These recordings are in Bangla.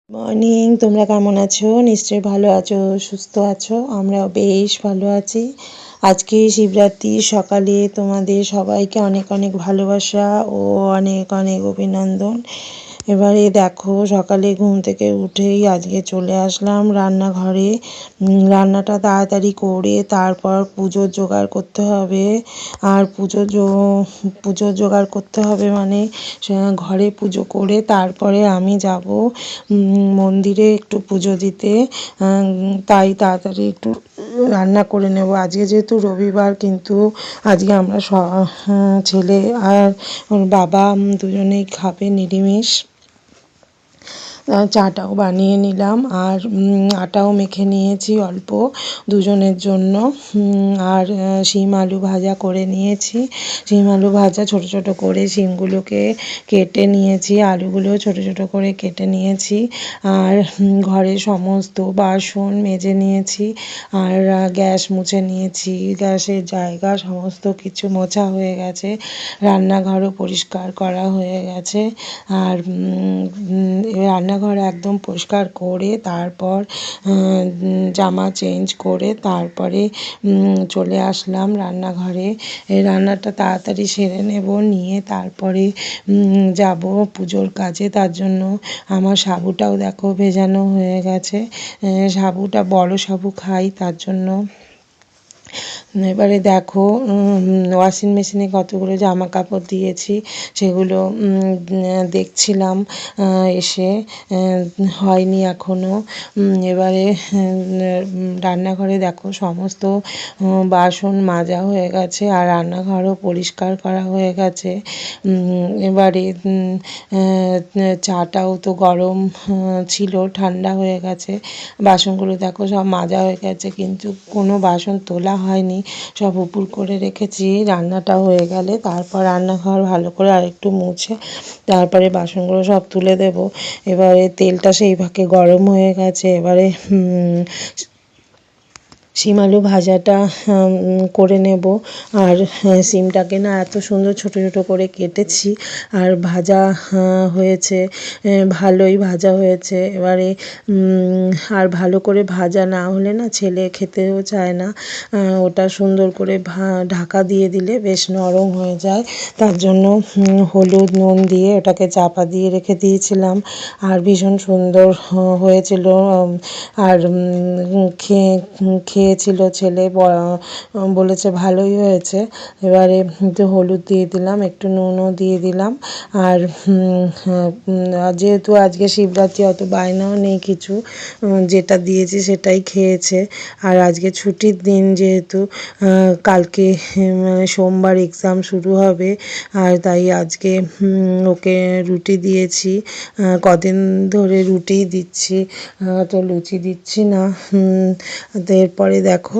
মর্নিং, তোমরা কেমন আছো? নিশ্চয়ই ভালো আছো, সুস্থ আছো। আমরাও বেশ ভালো আছি। আজকে শিবরাত্রির সকালে তোমাদের সবাইকে অনেক অনেক ভালোবাসা ও অনেক অনেক অভিনন্দন। এবারে দেখো, সকালে ঘুম থেকে উঠেই আজকে চলে আসলাম রান্নাঘরে। রান্নাটা তাড়াতাড়ি করে তারপর পুজোর জোগাড় করতে হবে। আর পুজোর জোগাড় করতে হবে মানে ঘরে পুজো করে তারপরে আমি যাব মন্দিরে একটু পুজো দিতে। তাই তাড়াতাড়ি একটু রান্না করে নেব। আজকে যেহেতু রবিবার, কিন্তু আজকে আমরা ছেলে আর বাবা দুজনেই খাবে নিরামিষ। চাটাও বানিয়ে নিলাম আর আটাও মেখে নিয়েছি অল্প দুজনের জন্য। আর শিম আলু ভাজা করে নিয়েছি। শিম আলু ভাজা ছোট ছোট করে শিমগুলোকে কেটে নিয়েছি, আলুগুলো ছোট ছোট করে কেটে নিয়েছি। আর ঘরের সমস্ত বাসন মেজে নিয়েছি আর গ্যাস মুছে নিয়েছি। গ্যাসের জায়গা সমস্ত কিছু মোছা হয়ে গেছে, রান্নাঘরও পরিষ্কার করা হয়ে গেছে। আর রান্নাঘর একদম পরিষ্কার করে তারপর জামা চেঞ্জ করে তারপরে চলে আসলাম রান্নাঘরে। রান্নাটা তাড়াতাড়ি সেরে নেব, নিয়ে তারপরে যাব পুজোর কাজে। তার জন্য আমার সাবুটাও দেখো ভেজানো হয়ে গেছে। সাবুটা বড় সাবু খাই, তার জন্য। এবারে দেখো, ওয়াশিং মেশিনে কতগুলো জামা কাপড় দিয়েছি, সেগুলো দেখছিলাম এসে। হয়নি এখনও। এবারে রান্নাঘরে দেখো সমস্ত বাসন মাজা হয়ে গেছে আর রান্নাঘরও পরিষ্কার করা হয়ে গেছে। এবারে চাটাও তো গরম ছিল, ঠান্ডা হয়ে গেছে। বাসনগুলো দেখো সব মাজা হয়ে গেছে, কিন্তু কোনো বাসন তোলা হয়নি, সব উপুর করে রেখেছি। রান্নাটা হয়ে গেলে তারপর রান্নাঘর ভালো করে আরেকটু মুছে তারপরে বাসনগুলো সব তুলে দেব। এবারে তেলটা সেই ফাঁকে গরম হয়ে গেছে। এবারে শিম আলু ভাজাটা করে নেব। আর শিমটাকে না এত সুন্দর ছোট ছোট করে কেটেছি আর ভাজা হয়েছে, ভালোই ভাজা হয়েছে। এবারে আর ভালো করে ভাজা না হলে না ছেলে খেতেও চায় না। ওটা সুন্দর করে ঢাকা দিয়ে দিলে বেশ নরম হয়ে যায়। তার জন্য হলুদ নুন দিয়ে ওটাকে চাপা দিয়ে রেখে দিয়েছিলাম। আর ভীষণ সুন্দর হয়েছিল। আর খেয়েছিল ছেলে, বলেছে ভালোই হয়েছে। এবারে একটু হলুদ দিয়ে দিলাম, একটু নুনও দিয়ে দিলাম। আর যেহেতু আজকে শিবরাত্রি, অত বায়নাও নেই কিছু, যেটা দিয়েছি সেটাই খেয়েছে। আর আজকে ছুটির দিন যেহেতু, কালকে মানে সোমবার এক্সাম শুরু হবে। আর তাই আজকে ওকে রুটি দিয়েছি। কদিন ধরে রুটিই দিচ্ছি, তো লুচি দিচ্ছি না। এরপরে দেখো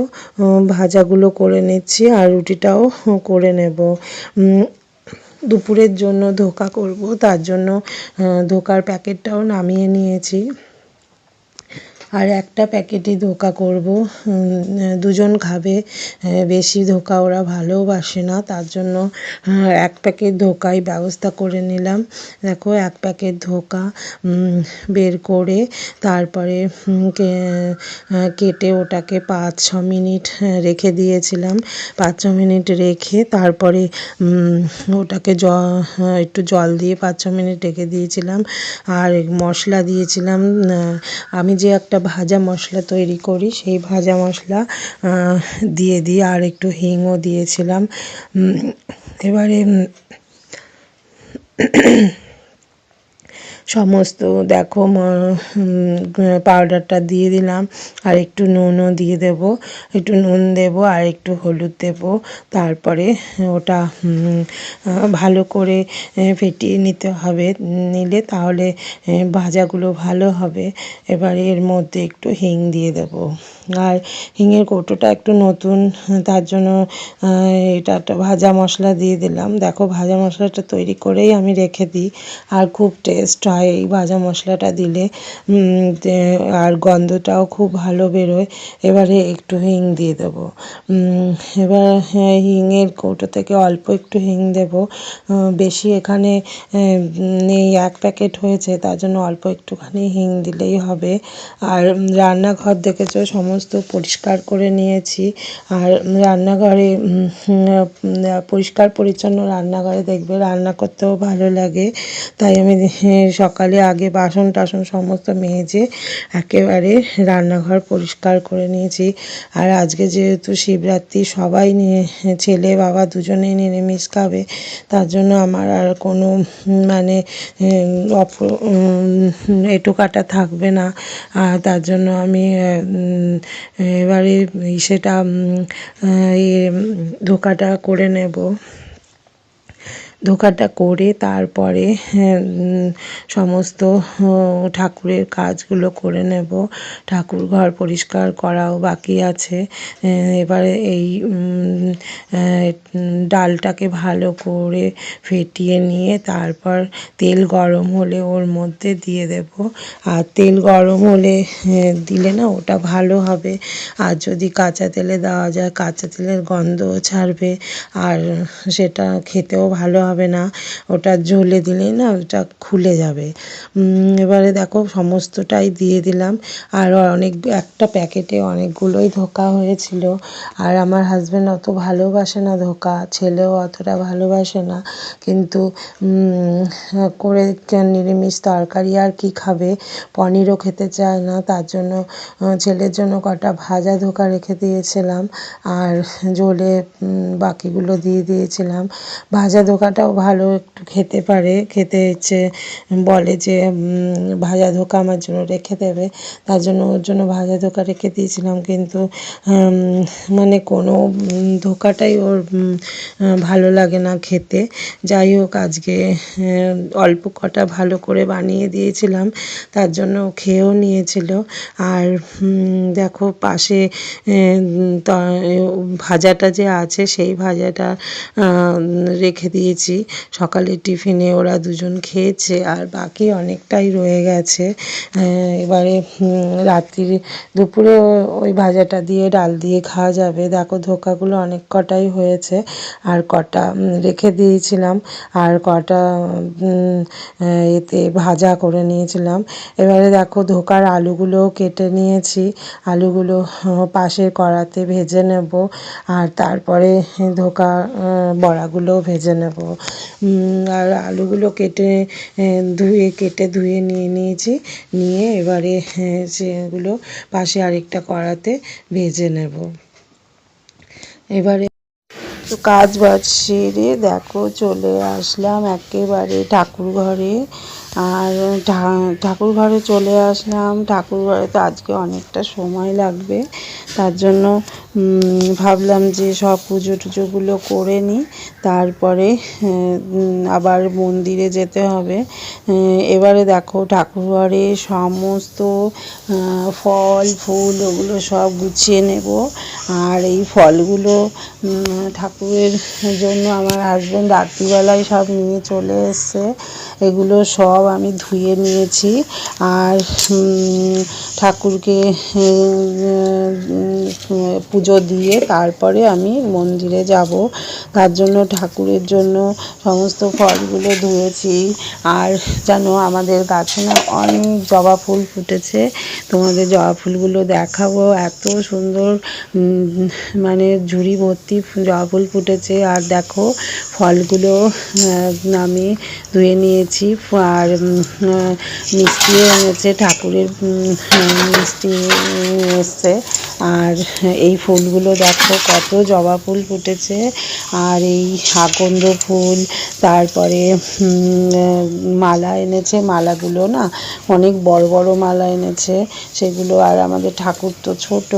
ভাজাগুলো করে নিচ্ছি আর রুটিটাও করে নেব। দুপুরের জন্য ধোকা করব, তার জন্য ধোকার প্যাকেটটাও নামিয়ে নিয়েছি। আর একটা প্যাকেটই ধোকা করব, দুজন খাবে, বেশি ধোকা ওরা ভালোবাসে না, তার জন্য এক প্যাকেট ধোকাই ব্যবস্থা করে নিলাম। দেখো, এক প্যাকেট ধোকা বের করে তারপরে কেটে ওটাকে 5-6 মিনিট রেখে দিয়েছিলাম। 5-6 মিনিট রেখে তারপরে ওটাকে একটু জল দিয়ে 5-6 মিনিট রেখে দিয়েছিলাম। আর মশলা দিয়েছিলাম, আমি যে একটা ভাজা মশলা তৈরি করি, সেই ভাজা মশলা দিয়ে দিয়ে আর একটু হিংও দিয়েছিলাম। এবারে সমস্ত দেখো পাউডারটা দিয়ে দিলাম আর একটু নুনও দিয়ে দেব, একটু নুন দেব আর একটু হলুদ দেব। তারপরে ওটা ভালো করে ফেটিয়ে নিতে হবে, নিলে তাহলে ভাজাগুলো ভালো হবে। এবার এর মধ্যে একটু হিং দিয়ে দেব। আর হিঙের কৌটোটা একটু নতুন, তার জন্য এটা একটা ভাজা মশলা দিয়ে দিলাম। দেখো ভাজা মশলাটা তৈরি করেই আমি রেখে দিই, আর খুব টেস্ট হয় এই ভাজা মশলাটা দিলে, আর গন্ধটাও খুব ভালো বেরোয়। এবারে একটু হিং দিয়ে দেবো। এবার হিঙের কৌটো থেকে অল্প একটু হিং দেবো, বেশি এখানে নেই, 1 প্যাকেট হয়েছে, তার জন্য অল্প একটুখানি হিং দিলেই হবে। আর রান্নাঘর দেখেছো সমস্ত পরিষ্কার করে নিয়েছি। আর রান্নাঘরে পরিষ্কার পরিচ্ছন্ন রান্নাঘরে দেখবে রান্না করতেও ভালো লাগে। তাই আমি সকালে আগে বাসন টাসন সমস্ত মেজে একেবারে রান্নাঘর পরিষ্কার করে নিয়েছি। আর আজকে যেহেতু শিবরাত্রি, সবাই ছেলে বাবা দুজনেই নিরামিষ খাবে, তার জন্য আমার আর কোনো মানে এঁটো কাটা থাকবে না। তার জন্য আমি এবারে সেটা ধোকাটা করে নেব। ধোকাটা করে তারপরে সমস্ত ঠাকুরের কাজগুলো করে নেব। ঠাকুর ঘর পরিষ্কার করাও বাকি আছে। এবারে এই ডালটাকে ভালো করে ফেটিয়ে নিয়ে তারপর তেল গরম হলে ওর মধ্যে দিয়ে দেব। আর তেল গরম হলে দিলে না ওটা ভালো হবে। আর যদি কাঁচা তেলে দেওয়া যায়, কাঁচা তেলের গন্ধও ছাড়বে, আর সেটা খেতেও ভালো হবে না। ওটা জ্বলে দিলেই না ওটা খুলে যাবে। এবারে দেখো সমস্তটাই দিয়ে দিলাম। আর একটা প্যাকেটে অনেকগুলোই ধোকা হয়েছিল। আর আমার হাজব্যান্ড অত ভালোবাসে না ধোকা, ছেলেও অতটা ভালোবাসে না, কিন্তু করে নিরামিষ তরকারি আর কি খাবে, পনিরও খেতে চায় না, তার জন্য ছেলের জন্য কটা ভাজা ধোকা রেখে দিয়েছিলাম, আর ঝোলে বাকিগুলো দিয়ে দিয়েছিলাম। ভাজা ধোকাটাও ভালো একটু খেতে পারে, খেতে ইচ্ছে বলে যে ভাজা ধোকা আমার জন্য রেখে দেবে, তার জন্য ওর জন্য ভাজা ধোকা রেখে দিয়েছিলাম। কিন্তু মানে কোনো ধোকাটাই ওর ভালো লাগে না খেতে। যাই হোক, আজকে অল্প কটা ভালো করে বানিয়ে দিয়েছিলাম, তার জন্য খেয়েও নিয়েছিল। আর দেখো পাশে ভাজাটা যে আছে সেই ভাজাটা রেখে দিয়েছি, সকালে টিফিনে ওরা দুজন খেয়েছে, আর বাকি অনেকটাই রয়ে গেছে। এবারে দুপুরে ওই ভাজাটা দিয়ে ডাল দিয়ে খাওয়া যাবে। দেখো ধোকাগুলো অনেক কটাই হয়েছে, আর কটা রেখে দিয়েছিলাম, আর কটা এতে ভাজা করে নিয়েছিলাম। এবারে দেখো ধোকার আলুগুলোও কেটে নিয়েছি, আলুগুলো পাশের কড়াতে ভেজে নেব, আর তারপরে ধোকা বড়াগুলোও ভেজে নেব। আর আলুগুলো কেটে ধুয়ে নিয়ে নিয়েছি, নিয়ে এবারে সেগুলো পাশে আরেকটা কড়াতে ভেজে নেব। এবারে তো কাজ বাজ সেরে দেখো চলে আসলাম একেবারে ঠাকুর ঘরে। আর ঠাকুর ঘরে চলে আসলাম। ঠাকুর ঘরে তো আজকে অনেকটা সময় লাগবে, তার জন্য ভাবলাম যে সব পুজো টুজোগুলো করে নিই, তারপরে আবার মন্দিরে যেতে হবে। এবারে দেখো ঠাকুর ঘরে সমস্ত ফল ফুল ওগুলো সব গুছিয়ে নেব। আর এই ফলগুলো ঠাকুরের জন্য আমার হাজব্যান্ড রাত্রিবেলায় সব নিয়ে চলে এসছে। এগুলো সব আমি ধুয়ে নিয়েছি, আর ঠাকুরকে পুজো দিয়ে তারপরে আমি মন্দিরে যাব, তার জন্য ঠাকুরের জন্য সমস্ত ফলগুলো ধুয়েছি। আর জানো আমাদের গাছে না অনেক জবা ফুল ফুটেছে, তোমাদের জবা ফুলগুলো দেখাবো। এত সুন্দর মানে ঝুড়ি ভর্তি জবা ফুল ফুটেছে। আর দেখো ফলগুলো আমি ধুয়ে নিয়েছি, আর মিষ্টিও এনেছে, ঠাকুরের মিষ্টি এসছে। আর এই ফুলগুলো দেখো কত জবা ফুল ফুটেছে, আর এই আকন্দ ফুল, তারপরে মালা এনেছে, মালাগুলো না অনেক বড় বড় মালা এনেছে সেগুলো। আর আমাদের ঠাকুর তো ছোট,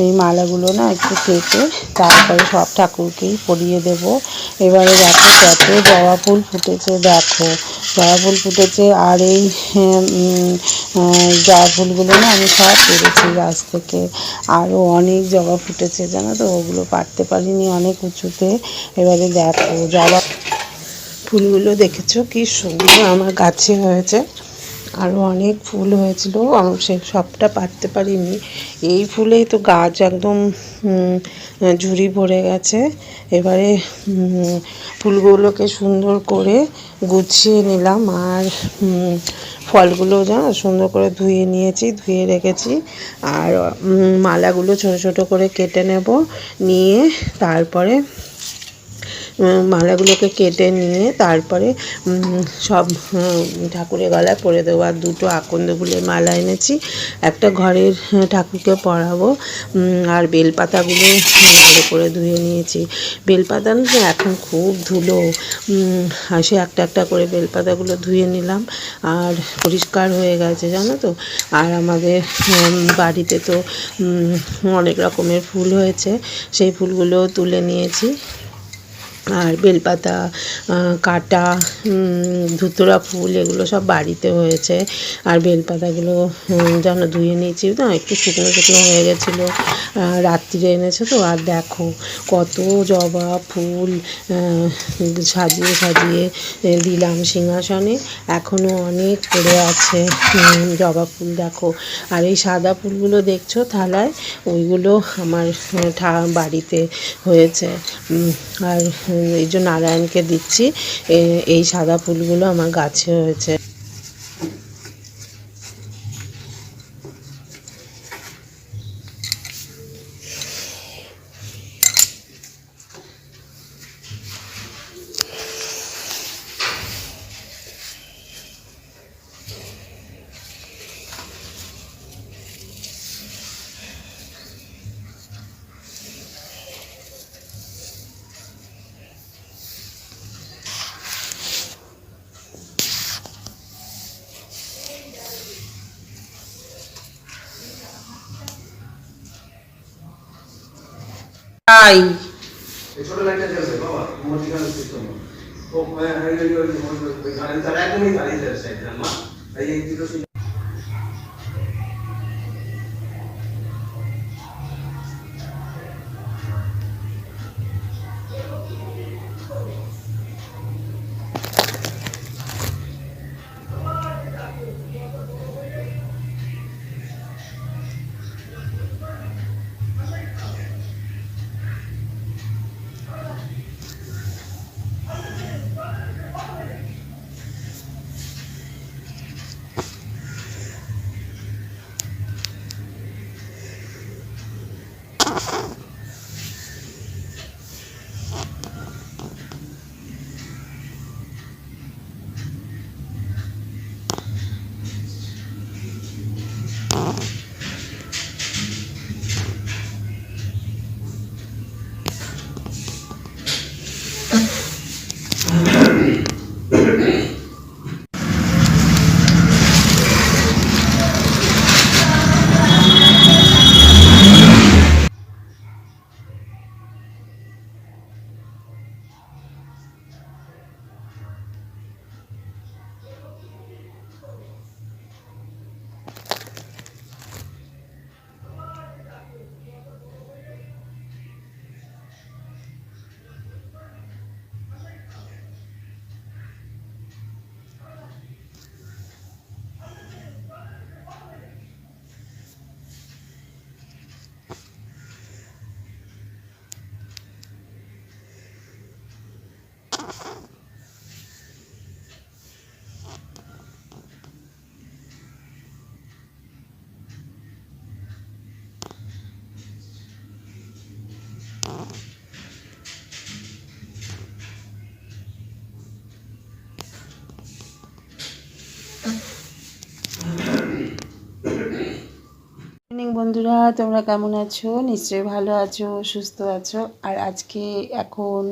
এই মালাগুলো না একটু কেটে তারপরে সব ঠাকুরকেই পরিয়ে দেব। এবারে দেখো কত জবা ফুল ফুটেছে, দেখো জবা ফুল ফুটেছে। আর এই জবা ফুলগুলো না আমি সব পেরেছি গাছ থেকে। আরও অনেক জবা ফুটেছে জানো তো, ওগুলো পারতে পারিনি, অনেক উঁচুতে। এবারে দেখো জবা ফুলগুলো দেখেছো কি সুন্দর আমার গাছে হয়েছে। আরও অনেক ফুল হয়েছিল, আমি সে সবটা পারতে পারিনি। এই ফুলেই তো গাছ একদম ঝুড়ি ভরে গেছে। এবারে ফুলগুলোকে সুন্দর করে গুছিয়ে নিলাম। আর ফলগুলো জানো সুন্দর করে ধুয়ে নিয়েছি, ধুয়ে রেখেছি। আর মালাগুলো ছোট ছোট করে কেটে নেব, নিয়ে তারপরে মালাগুলোকে কেটে নিয়ে তারপরে সব ঠাকুরের গলায় পরে দেবো। আর দুটো আকন্দ ফুলের মালা এনেছি, একটা ঘরের ঠাকুরকে পরাবো। আর বেলপাতাগুলো ভালো করে ধুয়ে নিয়েছি। বেলপাতা না এখন খুব ধুলো, সে একটা একটা করে বেলপাতাগুলো ধুয়ে নিলাম। আর পরিষ্কার হয়ে গেছে জানো তো। আর আমাদের বাড়িতে তো অনেক রকমের ফুল হয়েছে, সেই ফুলগুলোও তুলে নিয়েছি। আর বেলপাতা, কাঁটা, ধুতুরা ফুল এগুলো সব বাড়িতে হয়েছে। আর বেলপাতাগুলো যেন ধুয়ে নিয়েছি না, একটু শুকনো শুকনো হয়ে গেছিলো, রাত্রিরে এনেছে তো। আর দেখো কত জবা ফুল সাজিয়ে সাজিয়ে দিলাম সিংহাসনে, এখনও অনেক পড়ে আছে জবা ফুল দেখো। আর এই সাদা ফুলগুলো দেখছো থালায়, ওইগুলো আমার বাড়িতে হয়েছে। আর এই যে নারায়ণকে দিচ্ছি, এই সাদা ফুলগুলো আমার গাছে হয়েছে। তাই ছোট লাইটটা জ্বলবে বাবা, মধ্যিখানে সিস্টেম ও গাড়ি তার একদমই গাড়ি সাইড না এই দুটো। বন্ধুরা, তোমরা কেমন আছো? নিশ্চয়ই ভালো আছো, সুস্থ আছো। আর আজকে এখন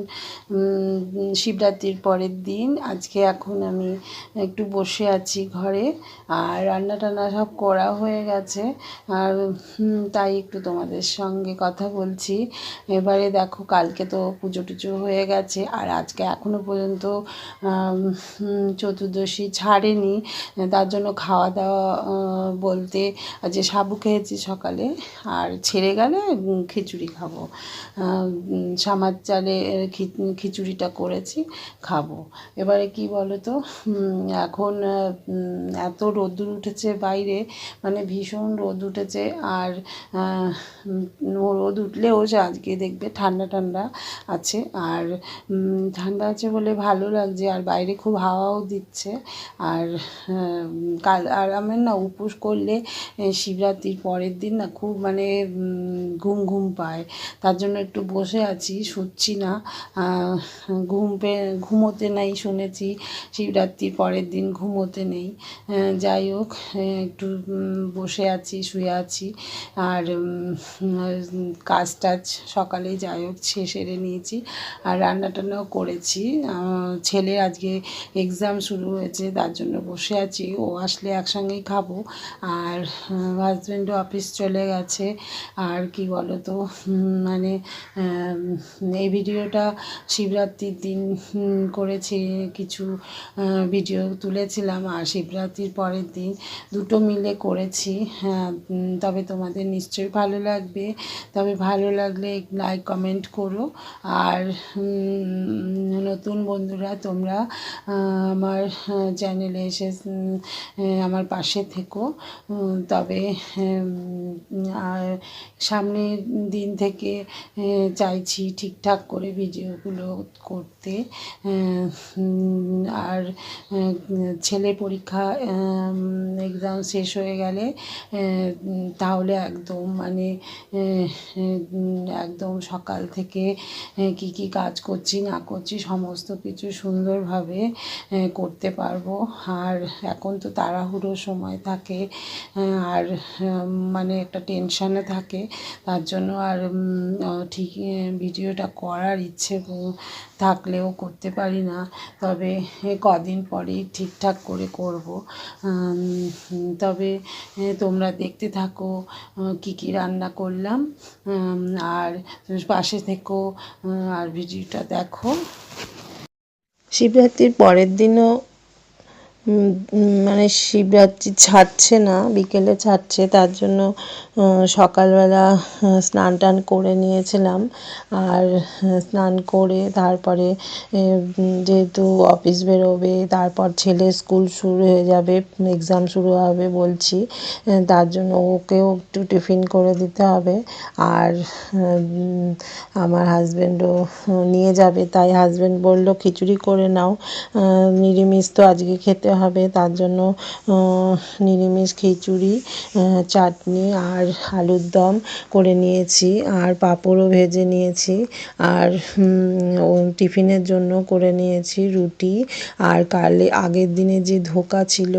শিবরাত্রির পরের দিন। আজকে এখন আমি একটু বসে আছি ঘরে, আর রান্না টান্না সব করা হয়ে গেছে। আর তাই একটু তোমাদের সঙ্গে কথা বলছি। এবারে দেখো, কালকে তো পুজো টুজো হয়ে গেছে, আর আজকে এখনও পর্যন্ত চতুর্দশী ছাড়েনি। তার জন্য খাওয়া দাওয়া বলতে যে সাবু খেয়েছি সকালে, আর ছেড়ে গেলে খিচুড়ি খাবো। সামার চালে খিচুড়িটা করেছি, খাবো। এবারে কি বলো তো, এখন এত রোদ্দুর উঠেছে বাইরে, মানে ভীষণ রোদ উঠেছে। আর রোদ উঠলেও আজকে দেখবে ঠান্ডা ঠান্ডা আছে, আর ঠান্ডা আছে বলে ভালো লাগছে, আর বাইরে খুব হাওয়াও দিচ্ছে। আর আর আমার না উপোস করলে শিবরাত্রির পরের দিন না খুব মানে ঘুম ঘুম পায়। তার জন্য একটু বসে আছি, শুচ্ছি না। ঘুমোতে নেই শুনেছি, শিবরাত্রির পরের দিন ঘুমোতে নেই। যাই হোক, একটু বসে আছি, শুয়ে আছি। আর কাজ টাজ সকালেই যাই হোক সেরে নিয়েছি, আর রান্না টান্নাও করেছি। ছেলের আজকে এক্সাম শুরু হয়েছে, তার জন্য বসে আছি। ও আসলে একসঙ্গেই খাবো। আর হাজব্যান্ডও অফিস চলে গেছে। আর কি বলো তো, মানে এই ভিডিওটা শিবরাত্রির দিন করেছি, কিছু ভিডিও তুলেছিলাম, আর শিবরাত্রির পরের দিন দুটো মিলে করেছি। তবে তোমাদের নিশ্চয়ই ভালো লাগবে। তবে ভালো লাগলে লাইক কমেন্ট করো। আর নতুন বন্ধুরা তোমরা আমার চ্যানেলে এসে আমার পাশে থেকো। তবে আর সামনের দিন থেকে চাইছি ঠিকঠাক করে ভিডিওগুলো করতে। আর ছেলে পরীক্ষা এক্সাম শেষ হয়ে গেলে তাহলে একদম মানে একদম সকাল থেকে কি কি কাজ করছি না করছি সমস্ত কিছু সুন্দরভাবে করতে পারবো। আর এখন তো তাড়াহুড়ো সময় থাকে, আর মানে একটা টেনশানে থাকে, তার জন্য আর ঠিক ভিডিওটা করার ইচ্ছে থাকলেও করতে পারি না। তবে কদিন পরেই ঠিকঠাক করে করব। তবে তোমরা দেখতে থাকো কি কি রান্না করলাম, আর পাশে থেকো, আর ভিডিওটা দেখো। শিবরাত্রির পরের দিনও মানে শিবরাত্রি ছাড়ছে না, বিকেলে ছাড়ছে, তার জন্য সকালবেলা স্নান টান করে নিয়েছিলাম। আর স্নান করে তারপরে যেহেতু অফিস বেরোবে, তারপর ছেলের স্কুল শুরু হয়ে যাবে, এক্সাম শুরু হবে বলছি, তার জন্য ওকেও একটু টিফিন করে দিতে হবে। আর আমার হাজব্যান্ডও নিয়ে যাবে, তাই হাজব্যান্ড বলল খিচুড়ি করে নাও, নিরামিষ তো আজকে খেতে হবে, তার জন্য নিরামিষ খিচুড়ি, চাটনি আর আলুর দম করে নিয়েছি, আর পাঁপড়ও ভেজে নিয়েছি। আর টিফিনের জন্য করে নিয়েছি রুটি, আর আগের দিনে যে ধোকা ছিল